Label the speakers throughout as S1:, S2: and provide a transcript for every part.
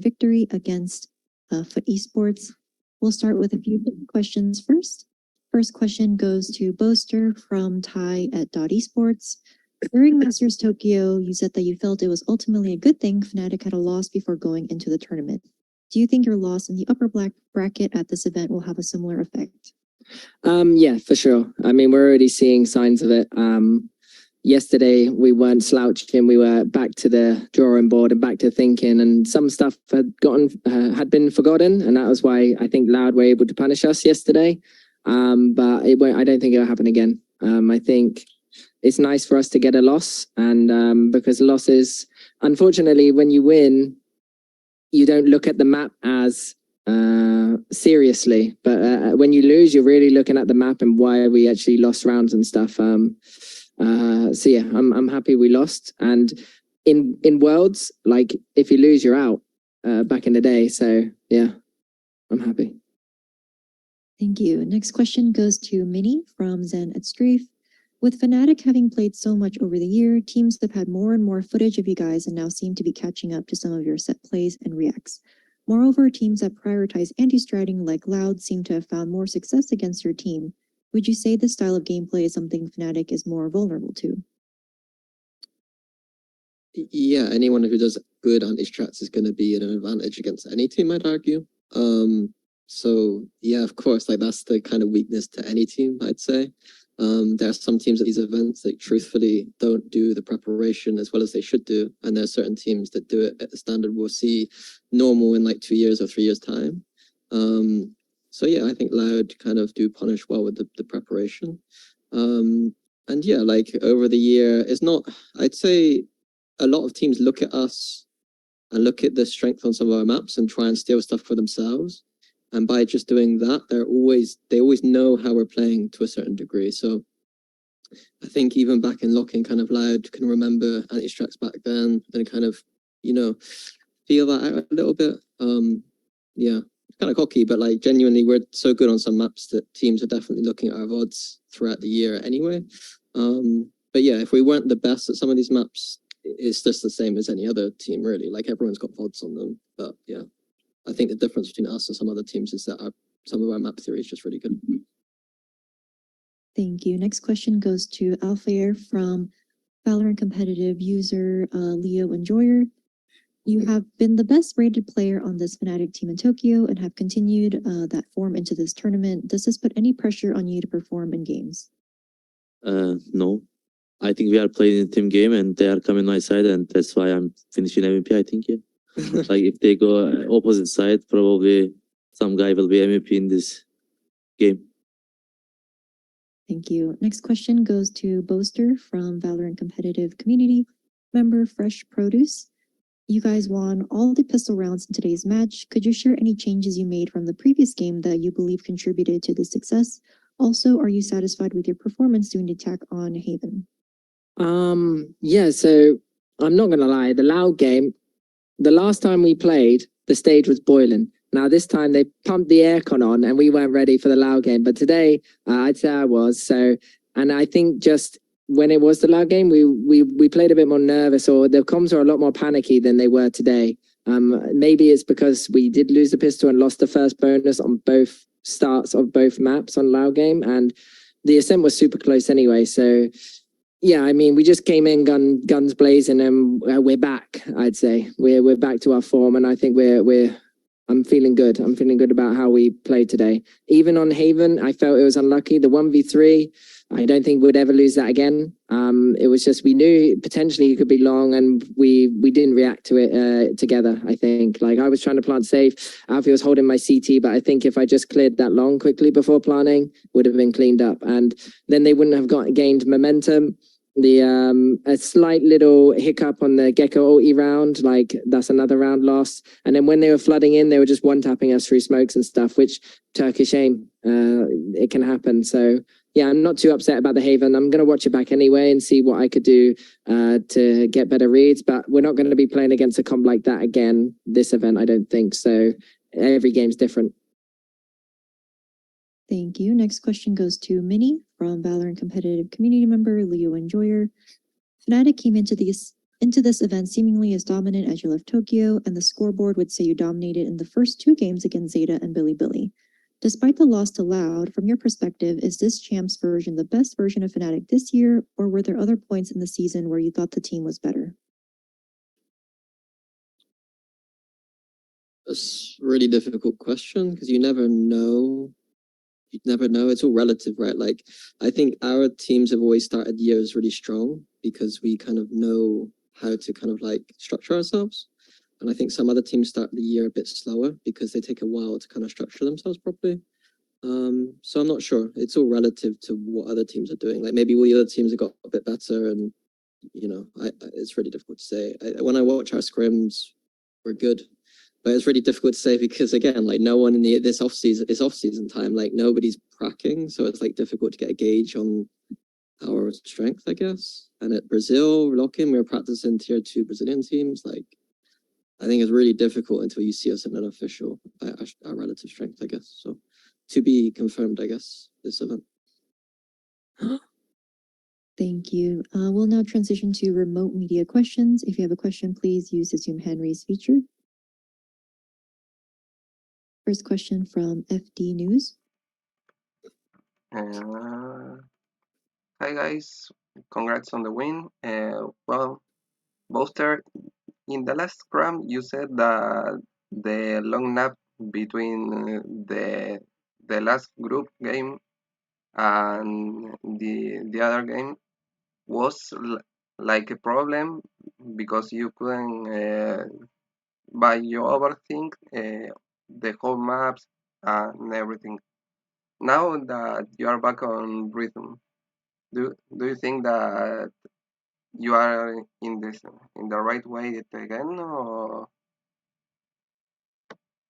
S1: victory against Fut Esports. We'll start with a few questions first. First question goes to Boaster from Ty at .esports. During Masters Tokyo, you said that you felt it was ultimately a good thing Fnatic had a loss before going into the tournament. Do you think your loss in the upper black bracket at this event will have a similar effect?
S2: Yeah, for sure. I mean, we're already seeing signs of it. Yesterday, we weren't slouching. We were back to the drawing board and back to thinking, and some stuff had been forgotten, and that was why I think Loud were able to punish us yesterday. But it won't. I don't think it'll happen again. I think it's nice for us to get a loss, and because losses, unfortunately, when you win, you don't look at the map as seriously, but when you lose, you're really looking at the map and why we actually lost rounds and stuff. So yeah, I'm happy we lost. And in Worlds, like if you lose, you're out. Back in the day, so yeah, I'm happy.
S1: Thank you. Next question goes to Minnie from Zen at Strafe. With Fnatic having played so much over the year, teams have had more and more footage of you guys and now seem to be catching up to some of your set plays and reacts. Moreover, teams that prioritize anti-striding like Loud seem to have found more success against your team. Would you say this style of gameplay is something Fnatic is more vulnerable to?
S3: Yeah, anyone who does good anti-strats is going to be at an advantage against any team, I'd argue. So yeah, of course, like that's the kind of weakness to any team, I'd say. There are some teams at these events that truthfully don't do the preparation as well as they should do, and there are certain teams that do it at the standard we'll see normal in like 2 years or 3 years time. So yeah, I think Loud kind of do punish well with the preparation. And yeah, like over the year, it's not, I'd say a lot of teams look at us and look at the strength on some of our maps and try and steal stuff for themselves. And by just doing that, they always know how we're playing to a certain degree. So I think even back in locking, kind of Loud can remember anti-strats back then and kind of, you know, feel that out a little bit. Yeah, kind of cocky, but like genuinely, we're so good on some maps that teams are definitely looking at our VODs throughout the year anyway. But yeah, if we weren't the best at some of these maps, it's just the same as any other team, really. Like everyone's got VODs on them, but yeah. I think the difference between us and some other teams is that some of our map theory is just really good.
S1: Thank you. Next question goes to Alfair from VALORANT competitive user Leo Enjoyer. You have been the best rated player on this Fnatic team in Tokyo and have continued that form into this tournament. Does this put any pressure on you to perform in games?
S4: No. I think we are playing a team game and they are coming my side, and that's why I'm finishing MVP, I think, yeah. Like if they go opposite side, probably some guy will be MVP in this game.
S1: Thank you. Next question goes to Boaster from VALORANT competitive community member Fresh Produce. You guys won all the pistol rounds in today's match. Could you share any changes you made from the previous game that you believe contributed to the success? Also, are you satisfied with your performance during the attack on Haven?
S2: Yeah, so I'm not gonna lie, the Loud game, the last time we played, the stage was boiling. Now this time they pumped the aircon on and we weren't ready for the Loud game. But today, I'd say I was. So, and I think just when it was the Loud game, we played a bit more nervous, or the comms are a lot more panicky than they were today. Maybe it's because we did lose the pistol and lost the first bonus on both starts of both maps on Loud game, and the ascent was super close anyway. So yeah, I mean, we just came in guns blazing, and we're back. I'd say we're back to our form, and I think I'm feeling good. I'm feeling good about how we played today. Even on Haven, I felt it was unlucky. The 1v3, I don't think we'd ever lose that again. It was just we knew potentially it could be long, and we didn't react to it together. I think like I was trying to plant safe. Alfie was holding my CT, but I think if I just cleared that long quickly before planting, would have been cleaned up, and then they wouldn't have gained momentum. A slight little hiccup on the Gecko ulti round, like that's another round lost. And then when they were flooding in, they were just one-tapping us through smokes and stuff, which Turkish aim, it can happen. So yeah, I'm not too upset about the Haven. I'm going to watch it back anyway and see what I could do to get better reads, but we're not going to be playing against a comp like that again this event, I don't think. So every game's different.
S1: Thank you. Next question goes to Minnie from VALORANT competitive community member Leo Enjoyer. Fnatic came into this into this event seemingly as dominant as you left Tokyo, and the scoreboard would say you dominated in the first 2 games against Zeta and Billy. Despite the loss to Loud, from your perspective, is this champs version the best version of Fnatic this year, or were there other points in the season where you thought the team was better?
S3: It's a really difficult question because you never know. You never know. It's all relative, right? Like, I think our teams have always started years really strong because we kind of know how to kind of like structure ourselves. And I think some other teams start the year a bit slower because they take a while to kind of structure themselves properly. So I'm not sure. It's all relative to what other teams are doing. Like maybe all the other teams have got a bit better, and you know, it's really difficult to say. When I watch our scrims, we're good, but it's really difficult to say because again, like no one in this off season time, like nobody's cracking, so it's like difficult to get a gauge on our strength, I guess. And at Brazil, Locking, we were practicing tier 2 Brazilian teams. Like I think it's really difficult until you see us in an official our relative strength, I guess. So to be confirmed, I guess, this event.
S1: Thank you. We'll now transition to remote media questions. If you have a question, please use the Zoom hand raise feature. First question from FD News.
S5: Hi guys, congrats on the win. Well, Buster, in the last scrum you said that the long nap between the last group game and the other game was like a problem because you couldn't by you overthink the whole maps and everything. Now that you are back on rhythm, do you think that you are in the right way again, or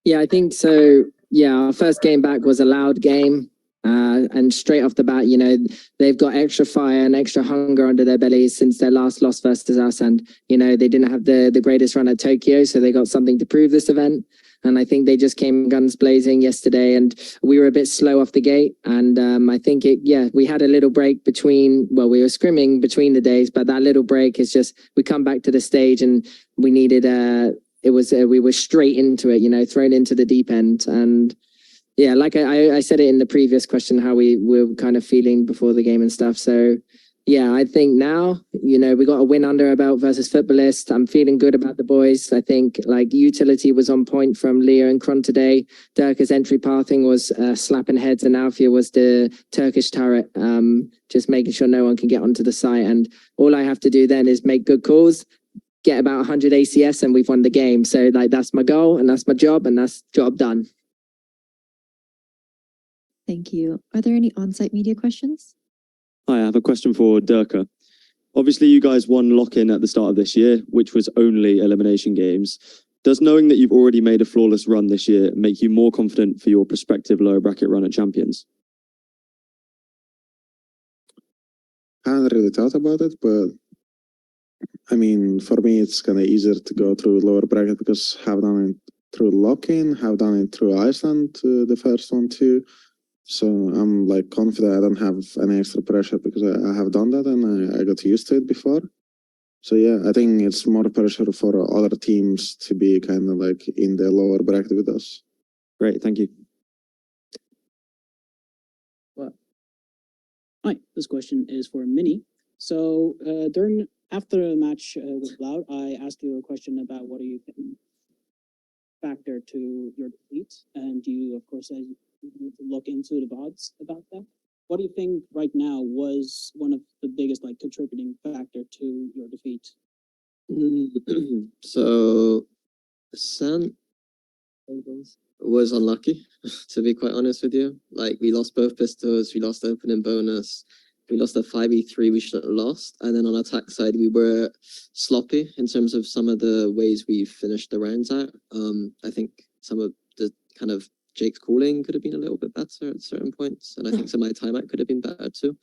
S2: Yeah, I think so. Yeah, our first game back was a Loud game. And straight off the bat, you know, they've got extra fire and extra hunger under their bellies since their last loss versus us. And, you know, they didn't have the greatest run at Tokyo, so they got something to prove this event. And I think they just came guns blazing yesterday, and we were a bit slow off the gate. And I think we had a little break between, well, we were scrimming between the days, but that little break is just, we come back to the stage and we needed, we were straight into it, you know, thrown into the deep end. And yeah, like I said it in the previous question, how we were kind of feeling before the game and stuff. So yeah, I think now, you know, we got a win under our belt versus Footballist. I'm feeling good about the boys. I think like utility was on point from Leo and Kron today. Durka's entry pathing was slapping heads, and Alfia was the Turkish turret, just making sure no one can get onto the site. And all I have to do then is make good calls, get about 100 ACS, and we've won the game. So like that's my goal and that's my job, and that's job done.
S1: Thank you. Are there any on-site media questions?
S6: Hi, I have a question for Durka. Obviously, you guys won lock-in at the start of this year, which was only elimination games. Does knowing that you've already made a flawless run this year make you more confident for your prospective lower bracket run at Champions?
S7: I haven't really thought about it, but I mean, for me, it's kind of easier to go through lower bracket because I've done it through lock-in, have done it through Iceland, the first one too. So I'm like confident I don't have any extra pressure because I have done that and I got used to it before. So yeah, I think it's more pressure for other teams to be kind of like in the lower bracket with us.
S6: Great, thank you.
S8: Hi, this question is for Minnie. So after the match with Loud, I asked you a question about what do you think factor to your defeat, and you of course said you need to look into the VODs about that. What do you think right now was one of the biggest like contributing factor to your defeat?
S3: So Sen was unlucky, to be quite honest with you. Like we lost both pistols, we lost opening bonus, we lost a 5v3 we shouldn't have lost. And then on attack side, we were sloppy in terms of some of the ways we finished the rounds out. I think some of the kind of Jake's calling could have been a little bit better at certain points. And I think some of my timeout could have been better too.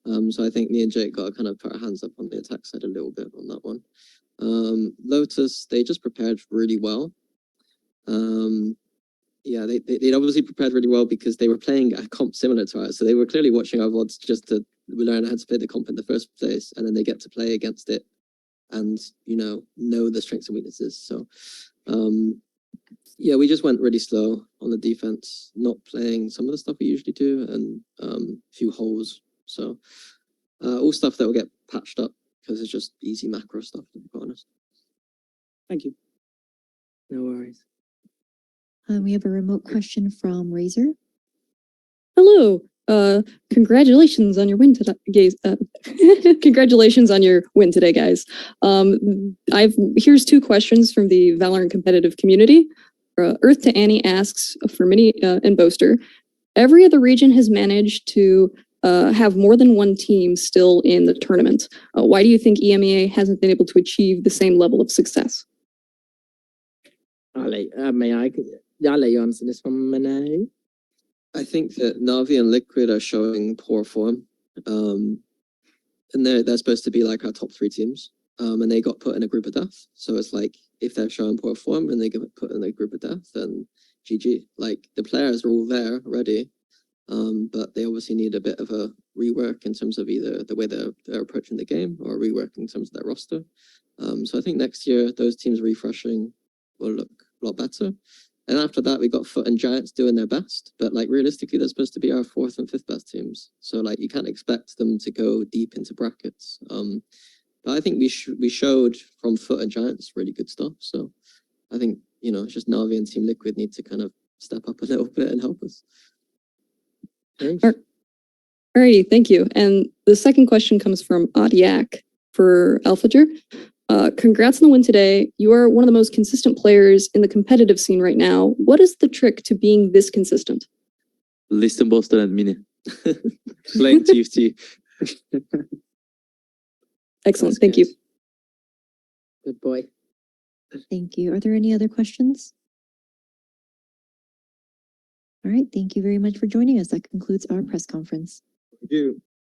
S3: So I think me and Jake got to kind of put our hands up on the attack side a little bit on that one. Lotus, they just prepared really well. Yeah, they'd obviously prepared really well because they were playing a comp similar to ours. So they were clearly watching our VODs just to learn how to play the comp in the first place. And then they get to play against it and know the strengths and weaknesses. So yeah, we just went really slow on the defense, not playing some of the stuff we usually do, and a few holes. So all stuff that will get patched up because it's just easy macro stuff, to be honest.
S8: Thank you.
S2: No worries.
S1: We have a remote question from Razor.
S9: Hello. Congratulations on your win today, guys. Congratulations on your win today, guys. Here's 2 questions from the Valorant competitive community. Earth to Annie asks for Mini and Boaster. Every other region has managed to have more than one team still in the tournament. Why do you think EMEA hasn't been able to achieve the same level of success?
S2: I'll let you answer this one, Mane.
S3: I think that Navi and Liquid are showing poor form. And they're supposed to be like our top 3 teams. And they got put in a group of death. So it's like, if they're showing poor form and they get put in a group of death, then GG. Like, the players are all there already. But they obviously need a bit of a rework in terms of either the way they're approaching the game or a rework in terms of their roster. So I think next year, those teams refreshing will look a lot better. And after that, we got Fut and Giants doing their best. But like, realistically, they're supposed to be our 4th and 5th best teams. So like, you can't expect them to go deep into brackets. But I think we showed from Fut and Giants really good stuff. So I think, it's just Navi and Team Liquid need to kind of step up a little bit and help us.
S9: Alrighty, thank you. And the second question comes from Adiak for Alphager. Congrats on the win today. You are one of the most consistent players in the competitive scene right now. What is the trick to being this consistent?
S4: Listen, Boaster and Mini.
S6: Playing TFT.
S9: Excellent, thank you.
S2: Good boy.
S1: Thank you. Are there any other questions? All right. Thank you very much for joining us. That concludes our press conference.
S6: Thank you.